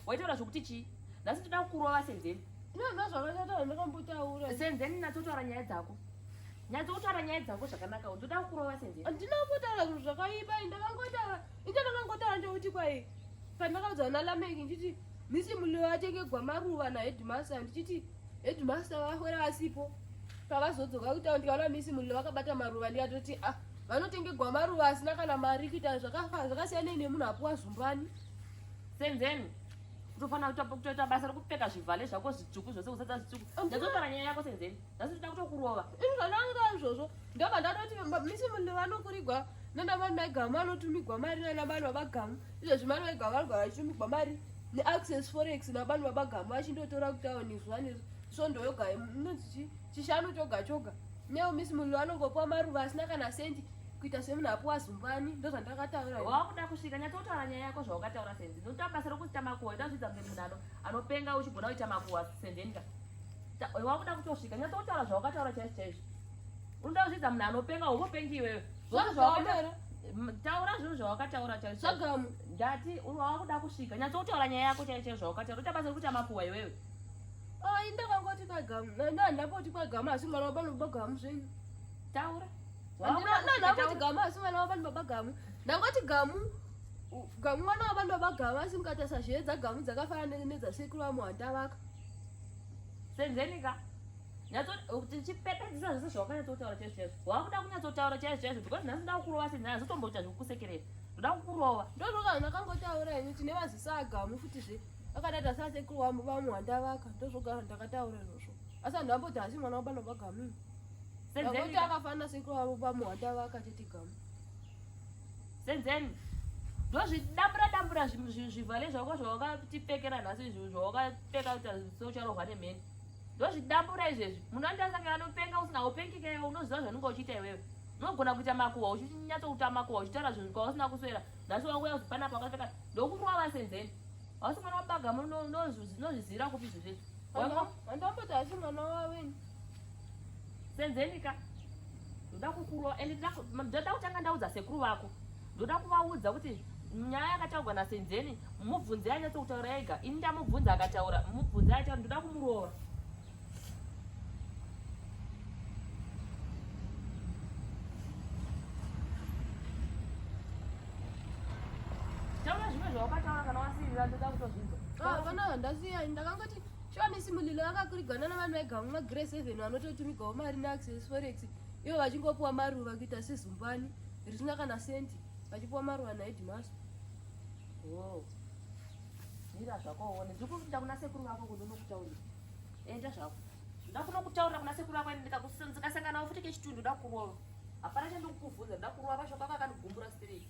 waitaura zvokuti chii? Nhasi toda kukurova Senzeni. Zvakashata ndakambotaura. Senzeni natsotaura nyaya dzako. Nyatsotaura nyaya dzako zvakanaka. Ndoda kukurova Senzeni. Andina kumbotaura zvinhu zvakaipa. Ndakangotaura ndouti kwai pandakaudza naLameki ndichiti misi Mulilo atenge gwamaruva naHeadmaster ndichiti Headmaster vafwera vasipo. Pavazodzoka kutaundi kana misi Mulilo vakabata maruva ndikatoti vanotenge gwamaruva asina kana mari kuita zvakasiyana nemunhu apuwa zumbani. Senzeni unofanira kutoita basa rekupfeka zvivhale zvako zvitsvuku zvose usata zvitsvuku. Nyatsotaura nyaya yako Senzeni. Nhasi toda kutokurova. Zvandakuita izvozvo ndobva ndatoti misi Mulilo vanokurigwa nanavanhu vaigama vanotumigwa mari nanavanhu vabagamu. Izvezvi mari vaigama varigwa vachitumigwa mari neAccess Forex navanhu vabagamu vachindotora kutauni zuva nesvondo yoga inonzi chishanu choga choga. Neo misi Mulilo vanongopuwa maruva asina kana sendi kuita semunhu apuwa zumbani. Ndozvandakataura. Wakuda kusvika. Nyatsotaura nyaya yako zvawakataura Senzeni. Unoita basa rokuita makuhwa. Utazvidza munhu anopenga uchigona kuita makuhwa Senzeni ka. Wakuda kutosvika. Nyatsotaura zvawakataura chaizvo chaizvo. Unoda kuzvidza munhu anopenga unopengi iwewe. Taura zvinhu zvawakataura chaizvo. Zvagamu. Ndati wakuda kusvika. Nyatsotaura nyaya yako chaizvo zvawakataura. Unoita basa rokuita makuhwa iwewe. Ndakangoti kwagamu. Ndapoti kwagamu asi mwana wabanhu babagamu zvenyu. Taura. Ndakoti gamu asi mwana wabanhu babagamu. Ndangoti gamu mwana wabanhu babagamu asi mukatasa zvedza gamu dzakafanana nedzasekuru vamuhandavaka. Senzeni ka. Tichipepedzisa zvese zvawakanyatsotaura chaizvo chaizvo. Wakuda kunyatsotaura chaizvo chaizvo because nhasi ndoda kukurova Senzeni. Nhasi tomboita zvekukusekerera. Ndoda kukurova. Ndozvoka ndakangotaura ini tine vazisa agamu futizve akadata sasekuru vamuhandavaka. Ndozvoka ndakataura izvozvo. Asi anhu amboti asi mwana wabanhu babagamu. Senzeni akafanana sekuru vamuhandavaka cheti gamu. Senzeni ndozvidambura zvivhale zvako zvawakatipfekera nhasi zvawakapfeka kuti socharohwa nemheni. Ndozvidambura izvezvi. Munhu andasanga anopenga usina upengi kai unoziva zvanunga uchiita iwewe. Unogona kuita makuhwa uchinyatsokuita makuhwa uchitaura zvinhu kwausina kuswera. Nhasi wauya kuzipana pakapfeka ndokurova Senzeni. Hausi mwana wabagamu unozvizira kupi izvezvi. Handamboti asi mwana waweni. Senzeni ka. Ndoda kukurova ende ndoda kutanga ndaudza sekuru vako. Ndoda kuvaudza kuti nyaya yakataurwa naSenzeni mubvunze anyatsokutaura ega. Ini ndamubvunza akataura. Mubvunze achataura ndoda kumurova. Taura zvimwe zvawakataura kana wasirira ndoda kutozvizwa. Kana ndasiya ndakangoti shuwa misi Mulilo akakurigana navanhu vaigamu maGrace 7 vanototumigwawo mari neAccess Forex. Ivo vachingopuwa maruva kuita sezumbani risina kana senti vachipuwa maruva naHeadmaster. Mira zvako uone. Ndiri kupinda kuna sekuru vako kuti ndinokutaurira. Enda zvako. Ndoda kunokutaurira kuna sekuru vako ndikasangana nawo futi kechitundu ndoda kurova. Hapana chandokubvunza ndoda kurova shoko akandigumbura straight.